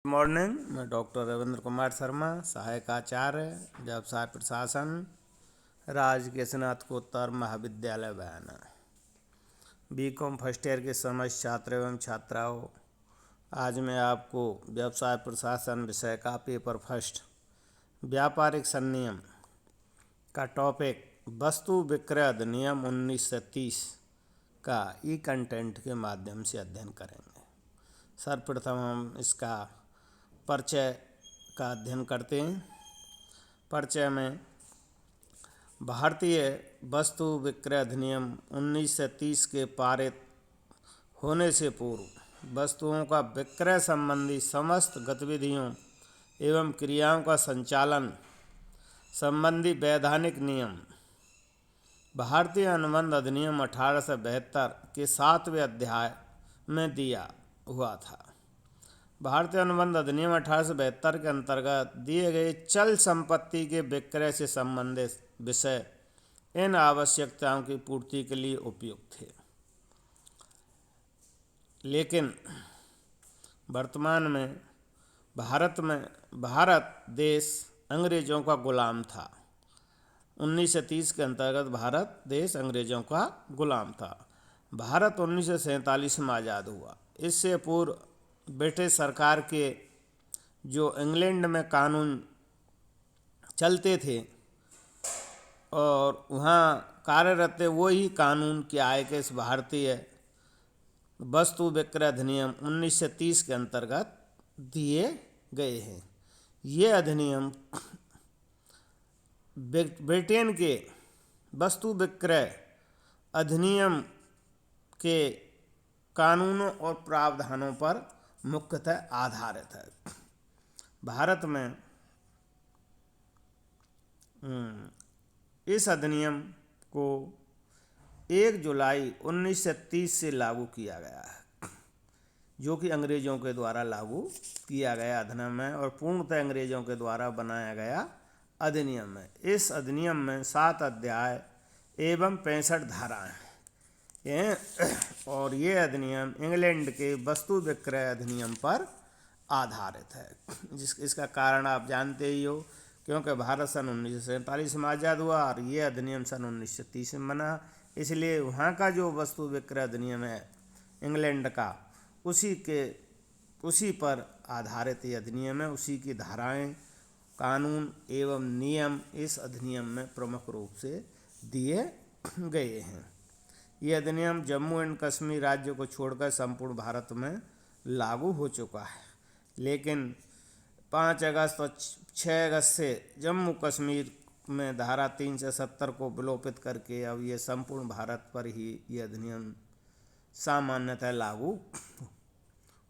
Morning. मैं doctor Ravindra Kumar Sharma, सहायक आचार्य, व्यवसाय प्रशासन, राजकीय स्नातकोत्तर महाविद्यालय बयाना। बीकॉम फर्स्ट ईयर के समस्त छात्र एवं छात्राओं, आज मैं आपको व्यवसाय प्रशासन विषय का पेपर फर्स्ट व्यापारिक संनियम का टॉपिक वस्तु विक्रय अधिनियम 1930 का ई कंटेंट के माध्यम से अध्ययन करेंगे। सर्वप्रथम हम इसका परिचय का अध्ययन करते हैं। परिचय में भारतीय वस्तु विक्रय अधिनियम 1930 के पारित होने से पूर्व वस्तुओं का विक्रय संबंधी समस्त गतिविधियों एवं क्रियाओं का संचालन संबंधी वैधानिक नियम भारतीय अनुबंध अधिनियम 1872 के 7वें अध्याय में दिया हुआ था। भारतीय अनुबंध अधिनियम 1872 के अंतर्गत दिए गए चल संपत्ति के विक्रय से संबंधित विषय इन आवश्यकताओं की पूर्ति के लिए उपयुक्त थे, लेकिन वर्तमान में भारत देश अंग्रेजों का गुलाम था। 1930 के अंतर्गत भारत देश अंग्रेजों का गुलाम था। भारत 1947 में आज़ाद हुआ। इससे पूर्व ब्रिटिश सरकार के जो इंग्लैंड में कानून चलते थे और वहाँ कार्यरत थे, वही कानून के आय के इस भारतीय वस्तु विक्रय अधिनियम 1930 के अंतर्गत दिए गए हैं। ये अधिनियम ब्रिटेन के वस्तु विक्रय अधिनियम के कानूनों और प्रावधानों पर मुख्यतः आधारित है। भारत में इस अधिनियम को 1 जुलाई 1930 से लागू किया गया है, जो कि अंग्रेज़ों के द्वारा लागू किया गया अधिनियम है और पूर्णतः अंग्रेज़ों के द्वारा बनाया गया अधिनियम है। इस अधिनियम में 7 अध्याय एवं 65 धाराएं हैं और ये अधिनियम इंग्लैंड के वस्तु विक्रय अधिनियम पर आधारित है। इसका कारण आप जानते ही हो, क्योंकि भारत सन 1947 में आज़ाद हुआ और ये अधिनियम सन 1930 में बना, इसलिए वहाँ का जो वस्तु विक्रय अधिनियम है इंग्लैंड का, उसी पर आधारित ये अधिनियम है। उसी की धाराएं, कानून एवं नियम इस अधिनियम में प्रमुख रूप से दिए गए हैं। ये अधिनियम जम्मू एंड कश्मीर राज्य को छोड़कर संपूर्ण भारत में लागू हो चुका है, लेकिन 5 अगस्त और 6 अगस्त से जम्मू कश्मीर में धारा 370 को विलोपित करके अब ये संपूर्ण भारत पर ही ये अधिनियम सामान्यतः लागू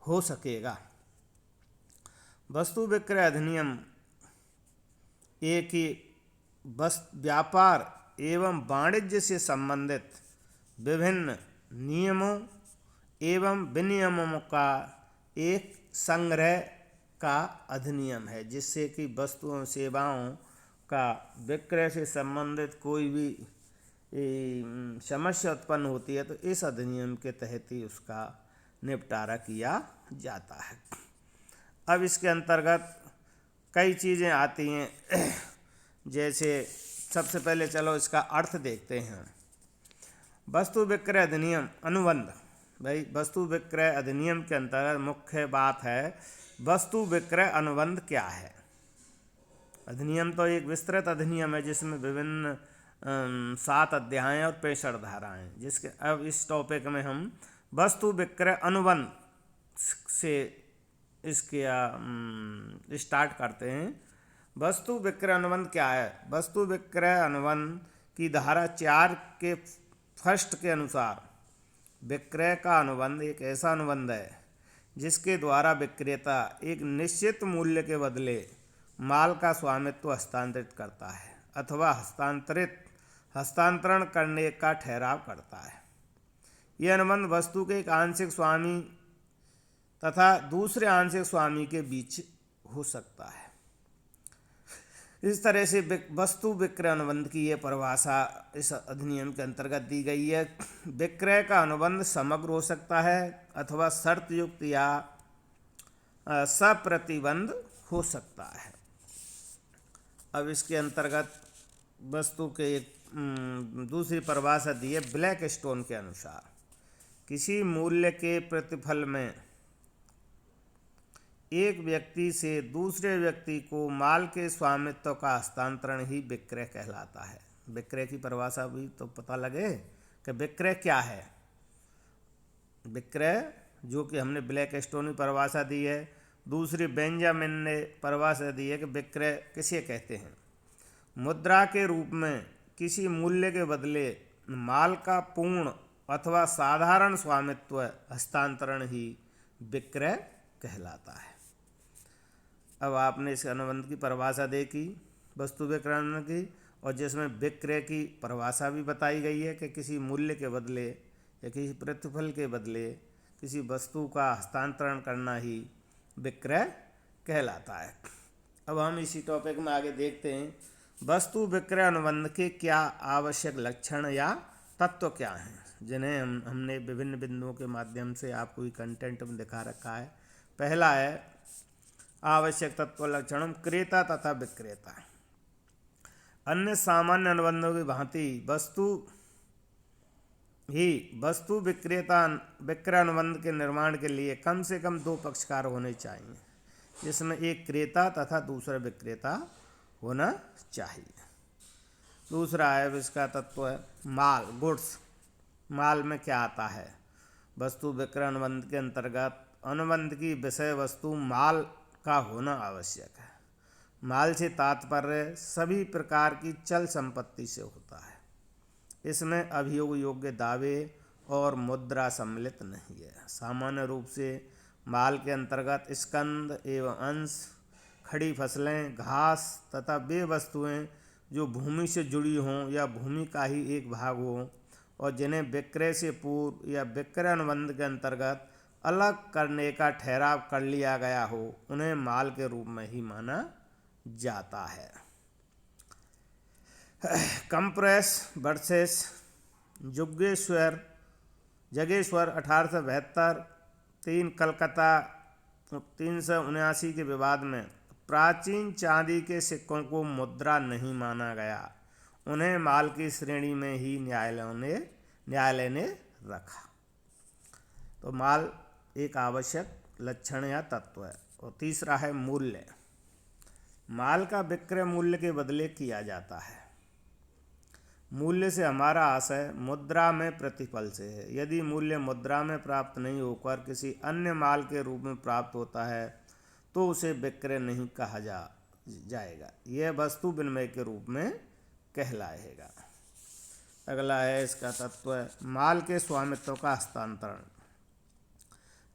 हो सकेगा। वस्तु विक्रय अधिनियम एक ही व्यापार एवं वाणिज्य से संबंधित विभिन्न नियमों एवं विनियमों का एक संग्रह का अधिनियम है, जिससे कि वस्तुओं सेवाओं का विक्रय से संबंधित कोई भी समस्या उत्पन्न होती है तो इस अधिनियम के तहत ही उसका निपटारा किया जाता है। अब इसके अंतर्गत कई चीज़ें आती हैं, जैसे सबसे पहले चलो इसका अर्थ देखते हैं। वस्तु विक्रय अधिनियम अनुबंध, भाई वस्तु विक्रय अधिनियम के अंतर्गत मुख्य बात है वस्तु विक्रय अनुबंध क्या है। अधिनियम तो एक विस्तृत अधिनियम है जिसमें विभिन्न 7 अध्याय और 65 धाराएं, जिसके अब इस टॉपिक में हम वस्तु विक्रय अनुबंध से इसके स्टार्ट करते हैं। वस्तु विक्रय अनुबंध क्या है? वस्तु विक्रय अनुबंध की धारा 4 के फर्स्ट के अनुसार विक्रय का अनुबंध एक ऐसा अनुबंध है जिसके द्वारा विक्रेता एक निश्चित मूल्य के बदले माल का स्वामित्व हस्तांतरित करता है अथवा हस्तांतरण करने का ठहराव करता है। यह अनुबंध वस्तु के एक आंशिक स्वामी तथा दूसरे आंशिक स्वामी के बीच हो सकता है। इस तरह से वस्तु विक्रय अनुबंध की यह परिभाषा इस अधिनियम के अंतर्गत दी गई है। विक्रय का अनुबंध समग्र हो सकता है अथवा शर्त युक्त या सप्रतिबंध हो सकता है। अब इसके अंतर्गत वस्तु के एक दूसरी परिभाषा दी है ब्लैक स्टोन के अनुसार, किसी मूल्य के प्रतिफल में एक व्यक्ति से दूसरे व्यक्ति को माल के स्वामित्व का हस्तांतरण ही विक्रय कहलाता है। विक्रय की परिभाषा भी तो पता लगे कि विक्रय क्या है। विक्रय जो कि हमने ब्लैक स्टोन की परिभाषा दी है, दूसरी बेंजामिन ने परिभाषा दी है कि विक्रय किसे कहते हैं। मुद्रा के रूप में किसी मूल्य के बदले माल का पूर्ण अथवा साधारण स्वामित्व हस्तांतरण ही विक्रय कहलाता है। अब आपने इस अनुबंध की परिभाषा देखी वस्तु विक्रय अनुबंध की, और जिसमें विक्रय की परिभाषा भी बताई गई है कि किसी मूल्य के बदले या किसी प्रतिफल के बदले किसी वस्तु का हस्तांतरण करना ही विक्रय कहलाता है। अब हम इसी टॉपिक में आगे देखते हैं वस्तु विक्रय अनुबंध के क्या आवश्यक लक्षण या तत्व क्या हैं, जिन्हें हमने विभिन्न बिंदुओं के माध्यम से आपको कंटेंट में दिखा रखा है। पहला है आवश्यक तत्व लक्षण क्रेता तथा विक्रेता। अन्य सामान्य अनुबंधों की भांति वस्तु विक्रय अनुबंध के निर्माण के लिए कम से कम दो पक्षकार होने चाहिए, जिसमें एक क्रेता तथा दूसरा विक्रेता होना चाहिए। दूसरा है इसका तत्व है माल, गुड्स। माल में क्या आता है? वस्तु विक्रय अनुबंध के अंतर्गत अनुबंध की विषय वस्तु माल का होना आवश्यक है। माल से तात्पर्य सभी प्रकार की चल संपत्ति से होता है। इसमें अभियोग योग्य दावे और मुद्रा सम्मिलित नहीं है। सामान्य रूप से माल के अंतर्गत स्कंद एवं अंश, खड़ी फसलें, घास तथा वे वस्तुएं जो भूमि से जुड़ी हों या भूमि का ही एक भाग हो और जिन्हें विक्रय से पूर्व या विक्रय अनुबंध के अंतर्गत अलग करने का ठहराव कर लिया गया हो, उन्हें माल के रूप में ही माना जाता है। कंप्रेस वर्सेस जगेश्वर 1872, 3 कलकत्ता 379 के विवाद में प्राचीन चांदी के सिक्कों को मुद्रा नहीं माना गया। उन्हें माल की श्रेणी में ही न्यायालय ने रखा। तो माल एक आवश्यक लक्षण या तत्व है। और तीसरा है मूल्य। माल का विक्रय मूल्य के बदले किया जाता है। मूल्य से हमारा आशय मुद्रा में प्रतिफल से है। यदि मूल्य मुद्रा में प्राप्त नहीं होकर किसी अन्य माल के रूप में प्राप्त होता है तो उसे विक्रय नहीं कहा जाएगा, यह वस्तु विनिमय के रूप में कहलाएगा। अगला है इसका तत्व है माल के स्वामित्व का हस्तांतरण।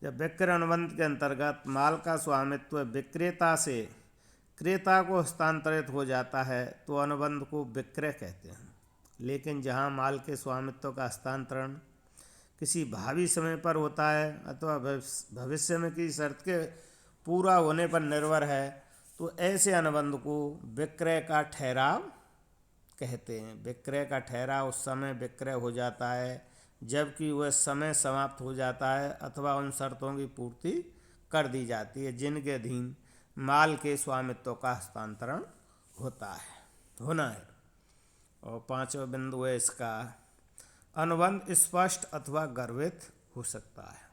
जब विक्रय अनुबंध के अंतर्गत माल का स्वामित्व विक्रेता से क्रेता को हस्तांतरित हो जाता है तो अनुबंध को विक्रय कहते हैं। लेकिन जहां माल के स्वामित्व का हस्तांतरण किसी भावी समय पर होता है अथवा भविष्य में किसी शर्त के पूरा होने पर निर्भर है तो ऐसे अनुबंध को विक्रय का ठहराव कहते हैं। विक्रय का ठहराव उस समय विक्रय हो जाता है जबकि वह समय समाप्त हो जाता है अथवा उन शर्तों की पूर्ति कर दी जाती है जिनके अधीन माल के स्वामित्व का हस्तांतरण होना है। और 5वां बिंदु है इसका अनुबंध स्पष्ट अथवा गर्भित हो सकता है।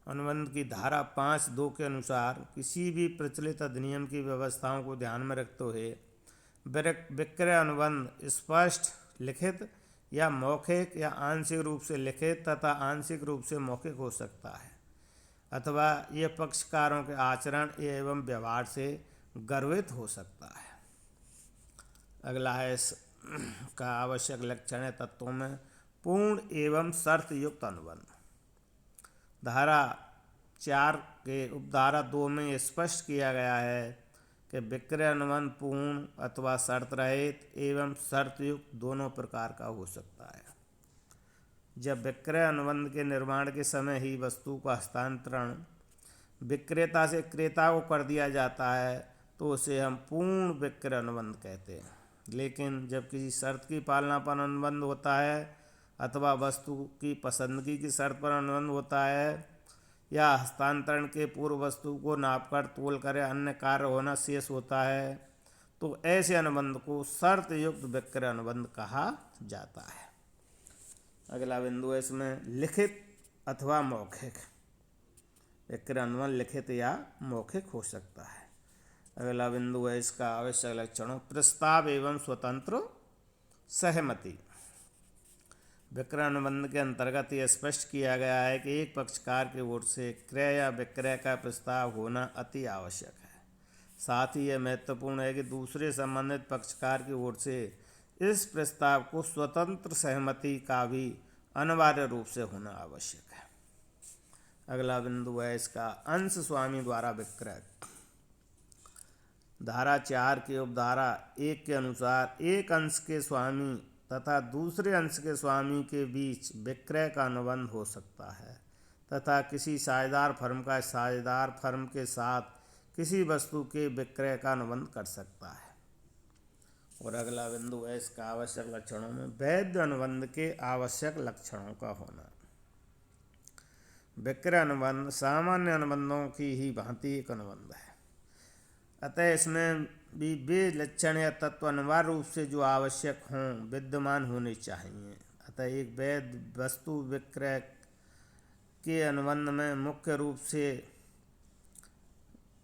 अनुबंध की धारा 5(2) के अनुसार किसी भी प्रचलित अधिनियम की व्यवस्थाओं को ध्यान में रखते हुए विक्रय अनुबंध स्पष्ट, लिखित या मौखिक या आंशिक रूप से लिखित तथा आंशिक रूप से मौखिक हो सकता है अथवा यह पक्षकारों के आचरण एवं व्यवहार से गर्भित हो सकता है। अगला है इसका आवश्यक लक्षण है तत्वों में पूर्ण एवं शर्त युक्त अनुबंध। धारा 4 के उपधारा 2 में स्पष्ट किया गया है कि विक्रय अनुबंध पूर्ण अथवा शर्त रहित एवं शर्त युक्त दोनों प्रकार का हो सकता है। जब विक्रय अनुबंध के निर्माण के समय ही वस्तु का हस्तांतरण विक्रेता से क्रेता को कर दिया जाता है तो उसे हम पूर्ण विक्रय अनुबंध कहते हैं। लेकिन जब किसी शर्त की पालना पर अनुबंध होता है अथवा वस्तु की पसंदगी की शर्त पर अनुबंध होता है या हस्तांतरण के पूर्व वस्तु को नापकर तोल कर अन्य कार्य होना शेष होता है तो ऐसे अनुबंध को शर्त युक्त विक्रय अनुबंध कहा जाता है। अगला बिंदु है इसमें लिखित अथवा मौखिक। विक्रय अनुबंध लिखित या मौखिक हो सकता है। अगला बिंदु है इसका आवश्यक लक्षणों। प्रस्ताव एवं स्वतंत्र सहमति। विक्रय अनुबंध के अंतर्गत यह स्पष्ट किया गया है कि एक पक्षकार की ओर से क्रय या विक्रय का प्रस्ताव होना अति आवश्यक है। साथ ही यह महत्वपूर्ण है कि दूसरे संबंधित पक्षकार की ओर से इस प्रस्ताव को स्वतंत्र सहमति का भी अनिवार्य रूप से होना आवश्यक है। अगला बिंदु है इसका अंश स्वामी द्वारा विक्रय। धारा 4 की उपधारा 1 के अनुसार एक अंश के स्वामी तथा दूसरे अंश के स्वामी के बीच विक्रय का अनुबंध हो सकता है तथा किसी साझेदार फर्म का साझेदार फर्म के साथ किसी वस्तु के विक्रय का अनुबंध कर सकता है। और अगला बिंदु है इसका आवश्यक लक्षणों में वैध अनुबंध के आवश्यक लक्षणों का होना। विक्रय अनुबंध सामान्य अनुबंधों की ही भांति एक अनुबंध है, अतः इसमें भी वे लक्षण या तत्व अनिवार्य रूप से जो आवश्यक हों विद्यमान होने चाहिए। अतः एक वैध वस्तु विक्रय के अनुबंध में मुख्य रूप से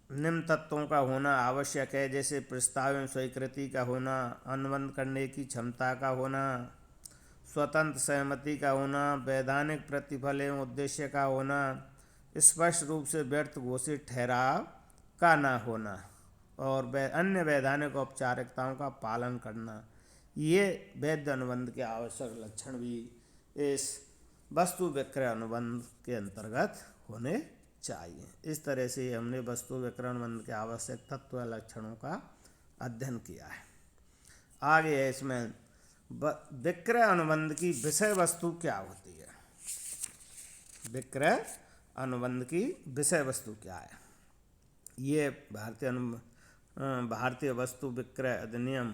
निम्न तत्वों का होना आवश्यक है, जैसे प्रस्ताव एवं स्वीकृति का होना, अनुबंध करने की क्षमता का होना, स्वतंत्र सहमति का होना, वैधानिक प्रतिफल एवं उद्देश्य का होना, स्पष्ट रूप से व्यर्थ घोषित ठहराव का न होना और अन्य वैधानिक औपचारिकताओं का पालन करना। ये वैध अनुबंध के आवश्यक लक्षण भी इस वस्तु विक्रय अनुबंध के अंतर्गत होने चाहिए। इस तरह से हमने वस्तु विक्रय अनुबंध के आवश्यक तत्व लक्षणों का अध्ययन किया है। आगे है इसमें विक्रय अनुबंध की विषय वस्तु क्या होती है। विक्रय अनुबंध की विषय वस्तु क्या है। ये भारतीय वस्तु विक्रय अधिनियम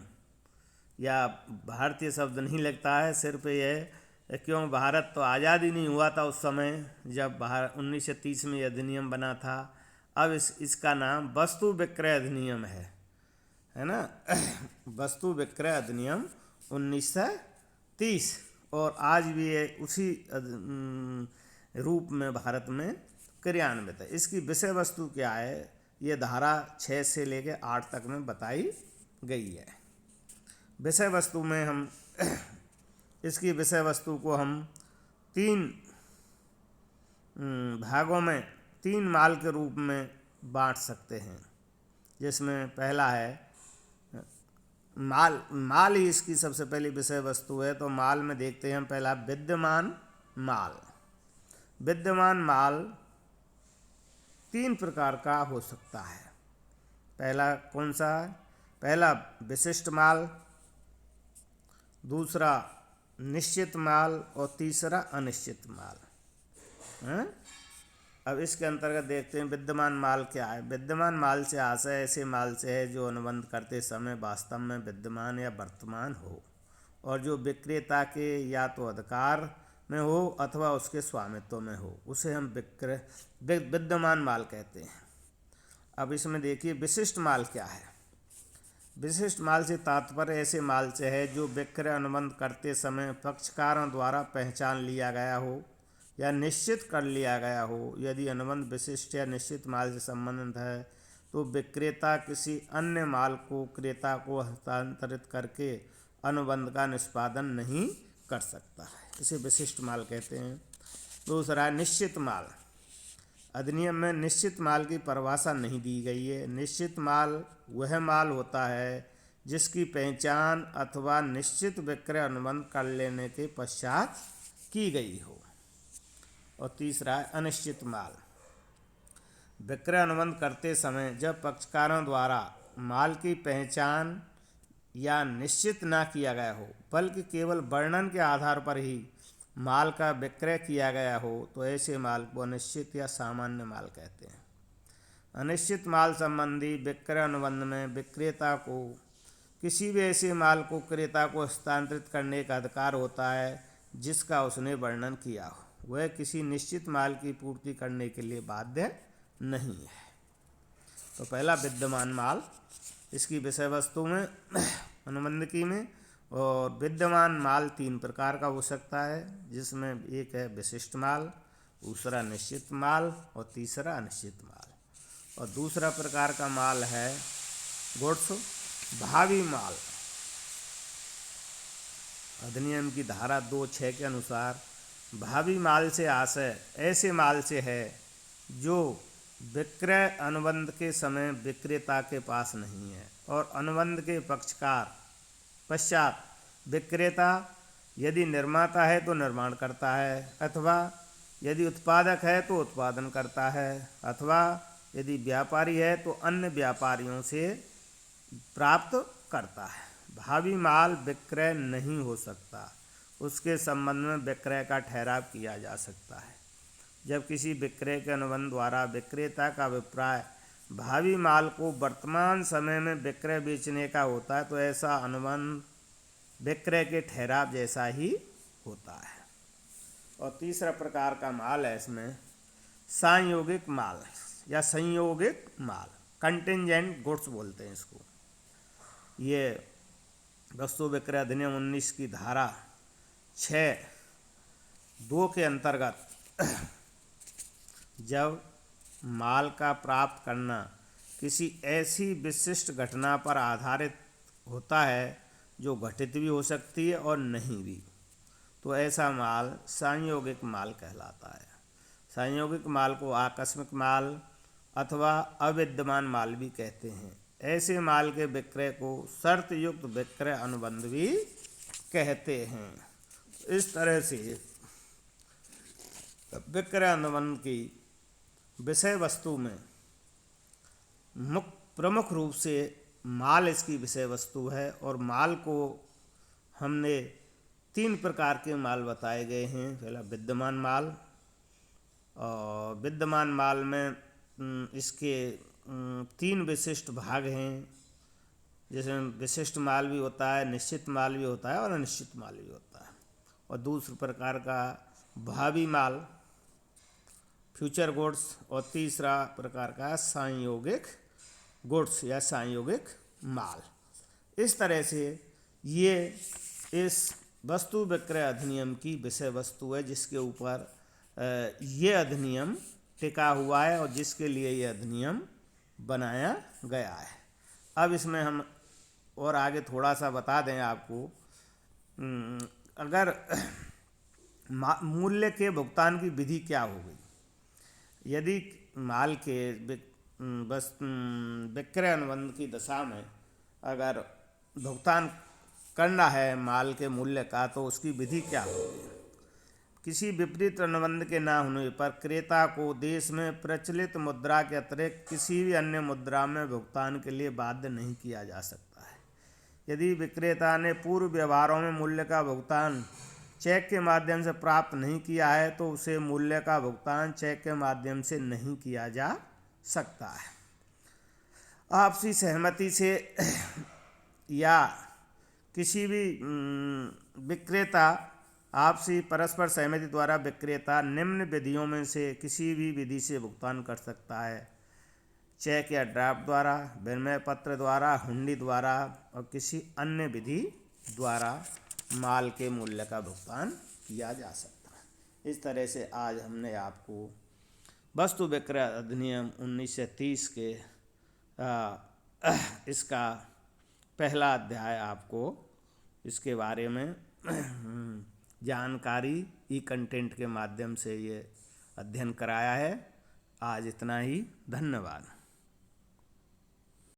या भारतीय शब्द नहीं लगता है, सिर्फ ये क्यों भारत तो आज़ादी नहीं हुआ था उस समय जब 1930 में अधिनियम बना था। अब इसका नाम वस्तु विक्रय अधिनियम है ना। वस्तु विक्रय अधिनियम 1930 और आज भी ये उसी रूप में भारत में क्रियान्वित है। इसकी विषय वस्तु क्या है, ये धारा 6 से लेकर 8 तक में बताई गई है। विषय वस्तु में हम इसकी विषय वस्तु को हम 3 भागों में 3 माल के रूप में बांट सकते हैं, जिसमें पहला है माल ही इसकी सबसे पहली विषय वस्तु है। तो माल में देखते हैं हम पहला विद्यमान माल। विद्यमान माल 3 प्रकार का हो सकता है। पहला कौन सा है? पहला विशिष्ट माल, दूसरा निश्चित माल और तीसरा अनिश्चित माल। अब इसके अंतर्गत देखते हैं विद्यमान माल क्या है। विद्यमान माल से आशय ऐसे माल से है जो अनुबंध करते समय वास्तव में विद्यमान या वर्तमान हो और जो विक्रेता के या तो अधिकार में हो अथवा उसके स्वामित्व में हो, उसे हम विद्यमान माल कहते हैं। अब इसमें देखिए विशिष्ट माल क्या है। विशिष्ट माल से तात्पर्य ऐसे माल से है जो विक्रय अनुबंध करते समय पक्षकारों द्वारा पहचान लिया गया हो या निश्चित कर लिया गया हो। यदि अनुबंध विशिष्ट या निश्चित माल से संबंधित है तो विक्रेता किसी अन्य माल को क्रेता को हस्तांतरित करके अनुबंध का निष्पादन नहीं कर सकता है, इसे विशिष्ट माल कहते हैं। दूसरा निश्चित माल। अधिनियम में निश्चित माल की परिभाषा नहीं दी गई है। निश्चित माल वह माल होता है जिसकी पहचान अथवा निश्चित विक्रय अनुबंध कर लेने के पश्चात की गई हो। और तीसरा है अनिश्चित माल। विक्रय अनुबंध करते समय जब पक्षकारों द्वारा माल की पहचान या निश्चित ना किया गया हो बल्कि केवल वर्णन के आधार पर ही माल का विक्रय किया गया हो तो ऐसे माल को अनिश्चित या सामान्य माल कहते हैं। अनिश्चित माल संबंधी विक्रय अनुबंध में विक्रेता को किसी भी ऐसे माल को क्रेता को हस्तांतरित करने का अधिकार होता है जिसका उसने वर्णन किया हो। वह किसी निश्चित माल की पूर्ति करने के लिए बाध्य नहीं है। तो पहला विद्यमान माल, इसकी विषय वस्तु में अनुबंधिकी में, और विद्यमान माल 3 प्रकार का हो सकता है, जिसमें एक है विशिष्ट माल, दूसरा निश्चित माल और तीसरा अनिश्चित माल। और दूसरा प्रकार का माल है गुड्स भावी माल। अधिनियम की धारा 2(6) के अनुसार भावी माल से आशय ऐसे माल से है जो विक्रय अनुबंध के समय विक्रेता के पास नहीं है और अनुबंध के पश्चात विक्रेता यदि निर्माता है तो निर्माण करता है, अथवा यदि उत्पादक है तो उत्पादन करता है, अथवा यदि व्यापारी है तो अन्य व्यापारियों से प्राप्त करता है। भावी माल विक्रय नहीं हो सकता, उसके संबंध में विक्रय का ठहराव किया जा सकता है। जब किसी विक्रय के अनुबंध द्वारा विक्रेता का अभिप्राय भावी माल को वर्तमान समय में विक्रय बेचने का होता है तो ऐसा अनुबंध विक्रय के ठहराव जैसा ही होता है। और तीसरा प्रकार का माल है इसमें सांयोगिक माल या संयोगिक माल, कंटिंजेंट गुड्स बोलते हैं इसको। ये वस्तु विक्रय अधिनियम 19 की धारा 6(2) के अंतर्गत जब माल का प्राप्त करना किसी ऐसी विशिष्ट घटना पर आधारित होता है जो घटित भी हो सकती है और नहीं भी, तो ऐसा माल संयोगिक माल कहलाता है। संयोगिक माल को आकस्मिक माल अथवा अविद्यमान माल भी कहते हैं। ऐसे माल के विक्रय को शर्त युक्त विक्रय अनुबंध भी कहते हैं। इस तरह से विक्रय अनुबंध की विषय वस्तु में प्रमुख रूप से माल इसकी विषय वस्तु है, और माल को हमने 3 प्रकार के माल बताए गए हैं। पहला विद्यमान माल, और विद्यमान माल में इसके 3 विशिष्ट भाग हैं, जिसमें विशिष्ट माल भी होता है, निश्चित माल भी होता है और अनिश्चित माल भी होता है। और दूसरे प्रकार का भावी माल, फ्यूचर गुड्स, और तीसरा प्रकार का संयोगिक गुड्स या संयोगिक माल। इस तरह से ये इस वस्तु विक्रय अधिनियम की विषय वस्तु है, जिसके ऊपर ये अधिनियम टिका हुआ है और जिसके लिए ये अधिनियम बनाया गया है। अब इसमें हम और आगे थोड़ा सा बता दें आपको, अगर मूल्य के भुगतान की विधि क्या होगी। यदि माल के विक्रय अनुबंध की दशा में अगर भुगतान करना है माल के मूल्य का, तो उसकी विधि क्या होगी। किसी विपरीत अनुबंध के न होने पर क्रेता को देश में प्रचलित मुद्रा के अतिरिक्त किसी भी अन्य मुद्रा में भुगतान के लिए बाध्य नहीं किया जा सकता है। यदि विक्रेता ने पूर्व व्यवहारों में मूल्य का भुगतान चेक के माध्यम से प्राप्त नहीं किया है तो उसे मूल्य का भुगतान चेक के माध्यम से नहीं किया जा सकता है। आपसी सहमति से या किसी भी विक्रेता आपसी परस्पर सहमति द्वारा विक्रेता निम्न विधियों में से किसी भी विधि से भुगतान कर सकता है। चेक या ड्राफ्ट द्वारा, विनिमय पत्र द्वारा, हुंडी द्वारा और किसी अन्य विधि द्वारा माल के मूल्य का भुगतान किया जा सकता है। इस तरह से आज हमने आपको वस्तु विक्रय अधिनियम 1930 के इसका पहला अध्याय आपको इसके बारे में जानकारी ई कंटेंट के माध्यम से ये अध्ययन कराया है। आज इतना ही, धन्यवाद।